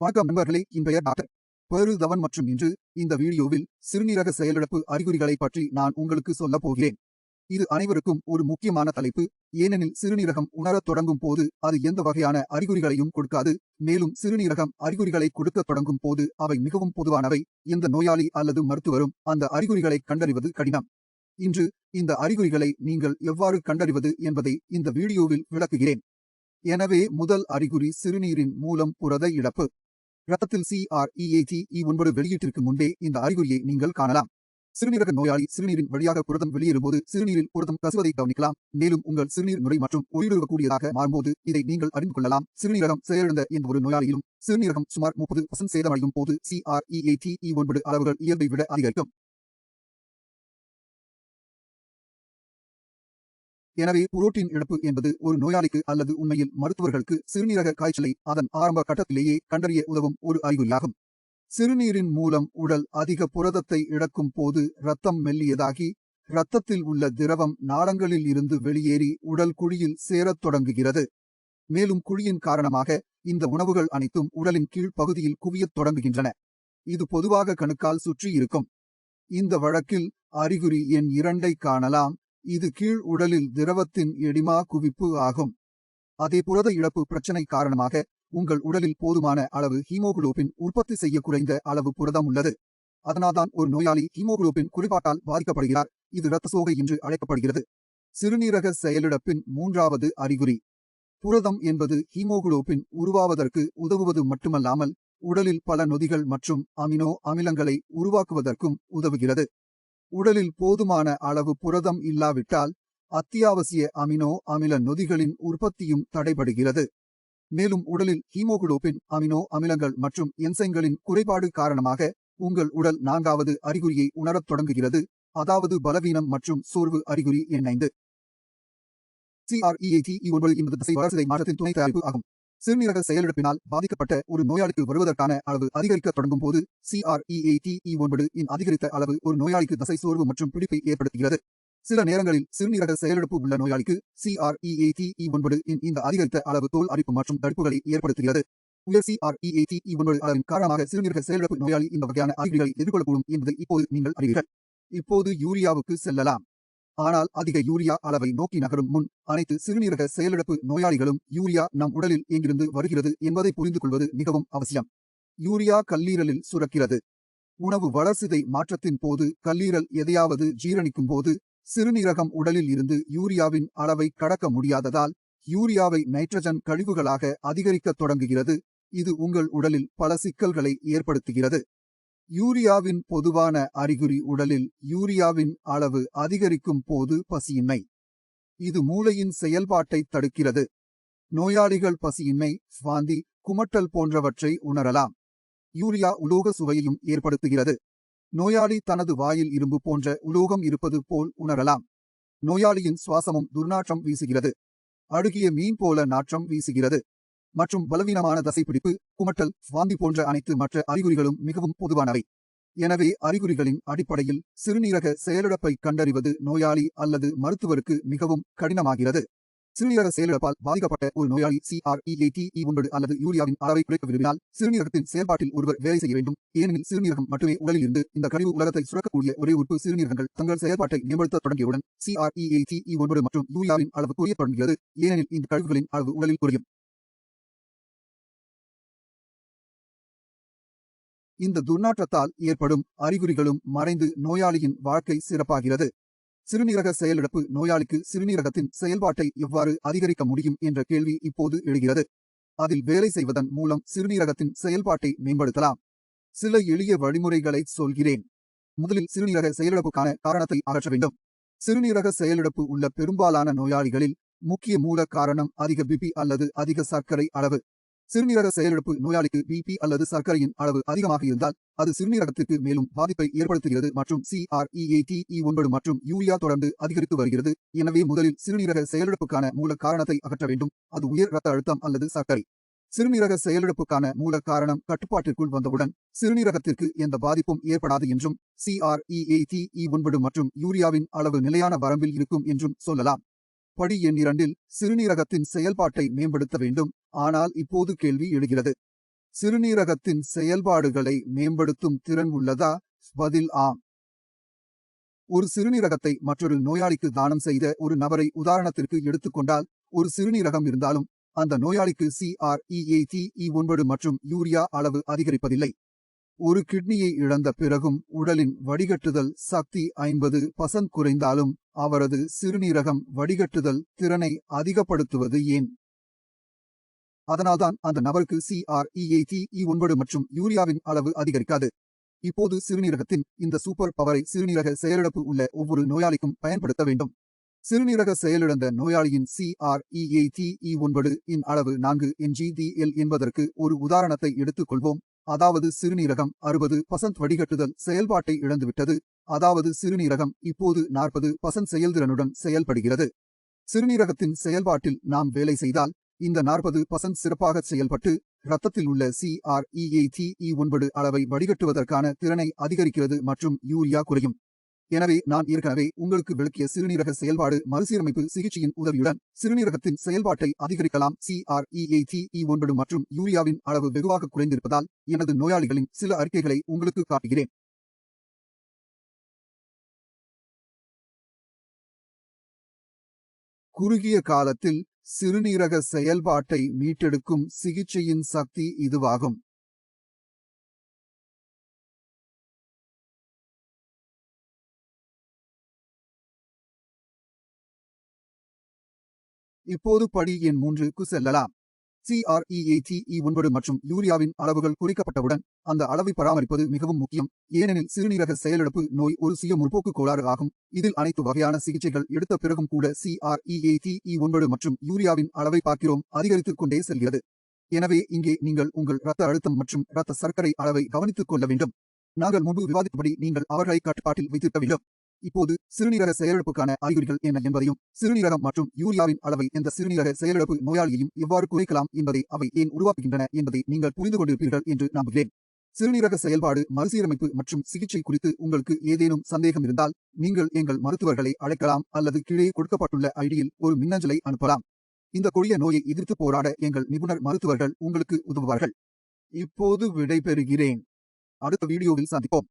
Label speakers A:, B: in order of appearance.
A: வணக்கம் நண்பர்களே, என் பெயர் டாக்டர் பெரு தவன் மற்றும் இன்று இந்த வீடியோவில் சிறுநீரக செயலிழப்பு அறிகுறிகளை பற்றி நான் உங்களுக்கு சொல்லப் போகிறேன். இது அனைவருக்கும் ஒரு முக்கியமான தலைப்பு. ஏனெனில் சிறுநீரகம் உணரத் தொடங்கும் போது அது எந்த வகையான அறிகுறிகளையும் கொடுக்காது. மேலும் சிறுநீரகம் அறிகுறிகளை கொடுக்கத் தொடங்கும் போது அவை மிகவும் பொதுவானவை. எந்த நோயாளி அல்லது மருத்துவரும் அந்த அறிகுறிகளை கண்டறிவது கடினம். இன்று இந்த அறிகுறிகளை நீங்கள் எவ்வாறு கண்டறிவது என்பதை இந்த வீடியோவில் விளக்குகிறேன். எனவே முதல் அறிகுறி சிறுநீரின் மூலம் புரத இழப்பு. இரத்தத்தில் CREAT-E9 வெளியீட்டிற்கு முன்பே இந்த அறிகுறியை நீங்கள் காணலாம். சிறுநீரக நோயாளி சிறுநீரின் வழியாக புரதம் வெளியேறும்போது சிறுநீரில் புரதம் கசிவதை கவனிக்கலாம். மேலும் உங்கள் சிறுநீர் நுரை மற்றும் ஊடுருவக்கூடியதாக மாறும்போது இதை நீங்கள் அறிந்து கொள்ளலாம். சிறுநீரகம் செயலிழந்த எந்த ஒரு நோயாளியிலும் சிறுநீரகம் சுமார் 30% சேதமடையும் போது CREAT-E9 அளவுகள் இயல்பை விட அதிகரிக்கும். எனவே புரோட்டீன் இழப்பு என்பது ஒரு நோயாளிக்கு அல்லது உண்மையில் மருத்துவர்களுக்கு சிறுநீரக காய்ச்சலை அதன் ஆரம்ப கட்டத்திலேயே கண்டறிய உதவும் ஒரு அறிகுறியாகும். சிறுநீரின் மூலம் உடல் அதிக புரதத்தை இழக்கும் போது இரத்தம் மெல்லியதாகி இரத்தத்தில் உள்ள திரவம் நாளங்களில் இருந்து வெளியேறி உடல் குழியில் சேரத் தொடங்குகிறது. மேலும் குழியின் காரணமாக இந்த உணவுகள் அனைத்தும் உடலின் கீழ் பகுதியில் குவியத் தொடங்குகின்றன. இது பொதுவாக கணுக்கால் சுற்றி இருக்கும். இந்த வழக்கில் அறிகுறி எண் 2 காணலாம். இது கீழ் உடலில் திரவத்தின் எடிமா குவிப்பு ஆகும். அதே புரத இழப்பு பிரச்சனை காரணமாக உங்கள் உடலில் போதுமான அளவு ஹீமோகுளோபின் உற்பத்தி செய்ய குறைந்த அளவு புரதம் உள்ளது. அதனால்தான் ஒரு நோயாளி ஹீமோகுளோபின் குறைபாட்டால் பாதிக்கப்படுகிறார். இது இரத்த சோகை என்று அழைக்கப்படுகிறது. சிறுநீரக செயலிழப்பின் 3வது அறிகுறி. புரதம் என்பது ஹீமோகுளோபின் உருவாவதற்கு உதவுவது மட்டுமல்லாமல் உடலில் பல நொதிகள் மற்றும் அமினோ அமிலங்களை உருவாக்குவதற்கும் உதவுகிறது. உடலில் போதுமான அளவு புரதம் இல்லாவிட்டால் அத்தியாவசிய அமினோ அமில நொதிகளின் உற்பத்தியும் தடைபடுகிறது. மேலும் உடலில் ஹீமோகுளோபின், அமினோ அமிலங்கள் மற்றும் என்சைம்களின் குறைபாடு காரணமாக உங்கள் உடல் 4வது அறிகுறியை உணரத் தொடங்குகிறது, அதாவது பலவீனம் மற்றும் சோர்வு. அறிகுறி எண் 5. CREAT-E9 என்பது தசை வளர்சிதை மாற்றத்தின் துணை தயாரிப்பு ஆகும். சிறுநீரக செயலிழப்பினால் பாதிக்கப்பட்ட ஒரு நோயாளிக்கு வருவதற்கான அளவு அதிகரிக்கத் தொடங்கும் போது CREAT-E9 இன் அதிகரித்த அளவு ஒரு நோயாளிக்கு தசை சோர்வு மற்றும் பிடிப்பை ஏற்படுத்துகிறது. சில நேரங்களில் சிறுநீரக செயலிழப்பு உள்ள நோயாளிக்கு CREAT-E9 இன் இந்த அதிகரித்த அளவு தோல் அரிப்பு மற்றும் தடுப்புகளை ஏற்படுத்துகிறது. உயர் CREAT-E9 அளவின் காரணமாக சிறுநீரக செயலிழப்பு நோயாளி இந்த வகையான அறிகுறிகளை எதிர்கொள்ளக்கூடும் என்பதை இப்போது நீங்கள் அறிவீர்கள். இப்போது யூரியாவுக்கு செல்லலாம். ஆனால் அதிக யூரியா அளவை நோக்கி நகரும் முன் அனைத்து சிறுநீரக செயலிழப்பு நோயாளிகளும் யூரியா நம் உடலில் எங்கிருந்து வருகிறது என்பதை புரிந்து கொள்வது மிகவும் அவசியம். யூரியா கல்லீரலில் சுரக்கிறது. உணவு வளர்சிதை மாற்றத்தின் போது கல்லீரல் எதையாவது ஜீரணிக்கும் போது சிறுநீரகம் உடலில் இருந்து யூரியாவின் அளவை கடக்க முடியாததால் யூரியாவை நைட்ரஜன் கழிவுகளாக அதிகரிக்கத் தொடங்குகிறது. இது உங்கள் உடலில் பல சிக்கல்களை ஏற்படுத்துகிறது. யூரியாவின் பொதுவான அறிகுறி உடலில் யூரியாவின் அளவு அதிகரிக்கும் போது பசியின்மை. இது மூளையின் செயல்பாட்டை தடுக்கிறது. நோயாளிகள் பசியின்மை, வாந்தி, குமட்டல் போன்றவற்றை உணரலாம். யூரியா உலோக சுவையையும் ஏற்படுத்துகிறது. நோயாளி தனது வாயில் இரும்பு போன்ற உலோகம் இருப்பது போல் உணரலாம். நோயாளியின் சுவாசமும் துர்நாற்றம் வீசுகிறது. அழுகிய மீன் போல நாற்றம் வீசுகிறது. மற்றும் பலவீனமான தசைப்பிடிப்பு, குமட்டல், வாந்தி போன்ற அனைத்து மற்ற அறிகுறிகளும் மிகவும் பொதுவானவை. எனவே அறிகுறிகளின் அடிப்படையில் சிறுநீரக செயலிழப்பை கண்டறிவது நோயாளி அல்லது மருத்துவருக்கு மிகவும் கடினமாகிறது. சிறுநீரக செயலிழப்பால் பாதிக்கப்பட்ட ஒரு நோயாளி CREAT-E9 அல்லது யூரியாவின் அளவை குறைக்க விரும்பினால் சிறுநீரகத்தின் செயல்பாட்டில் ஒருவர் வேலை செய்ய வேண்டும். ஏனெனில் சிறுநீரகம் மட்டுமே உடலில் இருந்து இந்த கழிவு உலகத்தை சுரக்கக்கூடிய ஒரே உறுப்பு. சிறுநீரகங்கள் தங்கள் செயல்பாட்டை மேம்படுத்த தொடங்கியவுடன் CREAT-E9 மற்றும் யூரியாவின் அளவு குறையத் தொடங்குகிறது. ஏனெனில் இந்த கழிவுகளின் அளவு உடலில் குறையும். இந்த துர்நாற்றத்தால் ஏற்படும் அறிகுறிகளும் மறைந்து நோயாளியின் வாழ்க்கை சிறப்பாகிறது. சிறுநீரக செயலிழப்பு நோயாளிக்கு சிறுநீரகத்தின் செயல்பாட்டை எவ்வாறு அதிகரிக்க முடியும் என்ற கேள்வி இப்போது எழுகிறது. அதில் வேலை செய்வதன் மூலம் சிறுநீரகத்தின் செயல்பாட்டை மேம்படுத்தலாம். சில எளிய வழிமுறைகளை சொல்கிறேன். முதலில் சிறுநீரக செயலிழப்புக்கான காரணத்தை அகற்ற வேண்டும். சிறுநீரக செயலிழப்பு உள்ள பெரும்பாலான நோயாளிகளில் முக்கிய மூல காரணம் அதிக பிபி அல்லது அதிக சர்க்கரை அளவு. சிறுநீரக செயலிழப்பு நோயாளிக்கு பிபி அல்லது சர்க்கரையின் அளவு அதிகமாக இருந்தால் அது சிறுநீரகத்திற்கு மேலும் பாதிப்பை ஏற்படுத்துகிறது மற்றும் CREAT-E9 மற்றும் யூரியா தொடர்ந்து அதிகரித்து வருகிறது. எனவே முதலில் சிறுநீரக செயலிழப்புக்கான மூல காரணத்தை அகற்ற வேண்டும். அது உயர் இரத்த அழுத்தம் அல்லது சர்க்கரை. சிறுநீரக செயலிழப்புக்கான மூல காரணம் கட்டுப்பாட்டிற்குள் வந்தவுடன் சிறுநீரகத்திற்கு எந்த பாதிப்பும் ஏற்படாது என்றும் CREAT-E9 மற்றும் யூரியாவின் அளவு நிலையான வரம்பில் இருக்கும் என்றும் சொல்லலாம். படி எண் 2 சிறுநீரகத்தின் செயல்பாட்டை மேம்படுத்த வேண்டும். ஆனால் இப்போது கேள்வி எழுகிறது. சிறுநீரகத்தின் செயல்பாடுகளை மேம்படுத்தும் திறன் உள்ளதா? பதில் ஆம். ஒரு சிறுநீரகத்தை மற்றொரு நோயாளிக்கு தானம் செய்த ஒரு நபரை உதாரணத்திற்கு எடுத்துக்கொண்டால், ஒரு சிறுநீரகம் இருந்தாலும் அந்த நோயாளிக்கு CREATE9 மற்றும் யூரியா அளவு அதிகரிப்பதில்லை. ஒரு கிட்னியை இழந்த பிறகும் உடலின் வடிகட்டுதல் சக்தி 50% குறைந்தாலும் அவரது சிறுநீரகம் வடிகட்டுதல் திறனை அதிகப்படுத்துவது ஏன்? அதனால்தான் அந்த நபருக்கு CREATE9 மற்றும் யூரியாவின் அளவு அதிகரிக்காது. இப்போது சிறுநீரகத்தின் இந்த சூப்பர் பவரை சிறுநீரக செயலிழப்பு உள்ள ஒவ்வொரு நோயாளிக்கும் பயன்படுத்த வேண்டும். சிறுநீரக செயலிழந்த நோயாளியின் CREATE9 இன் அளவு 4 mg/dl என்பதற்கு ஒரு உதாரணத்தை எடுத்துக் கொள்வோம். அதாவது சிறுநீரகம் 60% வடிகட்டுதல் செயல்பாட்டை இழந்துவிட்டது. அதாவது சிறுநீரகம் இப்போது 40% செயல்திறனுடன் செயல்படுகிறது. சிறுநீரகத்தின் செயல்பாட்டில் நாம் வேலை செய்தால் இந்த 40% சிறப்பாக செயல்பட்டு இரத்தத்தில் உள்ள CREATE9 அளவை வடிகட்டுவதற்கான திறனை அதிகரிக்கிறது மற்றும் யூரியா குறையும். எனவே நான் ஏற்கனவே உங்களுக்கு விளக்கிய சிறுநீரக செயல்பாடு மறுசீரமைப்பு சிகிச்சையின் உதவியுடன் சிறுநீரகத்தின் செயல்பாட்டை அதிகரிக்கலாம். CREATE9 மற்றும் யூரியாவின் அளவு வெகுவாக குறைந்திருப்பதால் எனது நோயாளிகளின் சில அறிக்கைகளை உங்களுக்கு காட்டுகிறேன். குறுகிய காலத்தில் சிறுநீரக செயல்பாட்டை மீட்டெடுக்கும் சிகிச்சையின் சக்தி இதுவாகும். இப்போது படி எண் 3க்கு செல்லலாம். CREATE9 மற்றும் யூரியாவின் அளவுகள் குறைக்கப்பட்டவுடன் அந்த அளவை பராமரிப்பது மிகவும் முக்கியம். ஏனெனில் சிறுநீரக செயலிழப்பு நோய் ஒரு சுய முற்போக்கு கோளாறு ஆகும். இதில் அனைத்து வகையான சிகிச்சைகள் எடுத்த பிறகும் கூட CREATE9 மற்றும் யூரியாவின் அளவை பார்க்கிறோம் அதிகரித்துக் கொண்டே செல்கிறது. எனவே இங்கே நீங்கள் உங்கள் இரத்த அழுத்தம் மற்றும் இரத்த சர்க்கரை அளவை கவனித்துக் கொள்ள வேண்டும். நாங்கள் முன்பு விவாதித்தபடி நீங்கள் அவர்களை கட்டுப்பாட்டில் வைத்திருக்க வேண்டும். இப்போது சிறுநீரக செயலிழப்புக்கான அறிகுறிகள் என்ன என்பதையும், சிறுநீரகம் மற்றும் யூரியாவின் அளவை எந்த சிறுநீரக செயலிழப்பு நோயாளியையும் எவ்வாறு குறைக்கலாம் என்பதை அவை ஏன் உருவாக்குகின்றன என்பதை நீங்கள் புரிந்து கொண்டிருப்பீர்கள் என்று நம்புகிறேன். சிறுநீரக செயல்பாடு மறுசீரமைப்பு மற்றும் சிகிச்சை குறித்து உங்களுக்கு ஏதேனும் சந்தேகம் இருந்தால் நீங்கள் எங்கள் மருத்துவர்களை அழைக்கலாம் அல்லது கீழே கொடுக்கப்பட்டுள்ள ஐடியில் ஒரு மின்னஞ்சலை அனுப்பலாம். இந்த கொடிய நோயை எதிர்த்து போராட எங்கள் நிபுணர் மருத்துவர்கள் உங்களுக்கு உதவுவார்கள். இப்போது விடைபெறுகிறேன். அடுத்த வீடியோவில் சந்திப்போம்.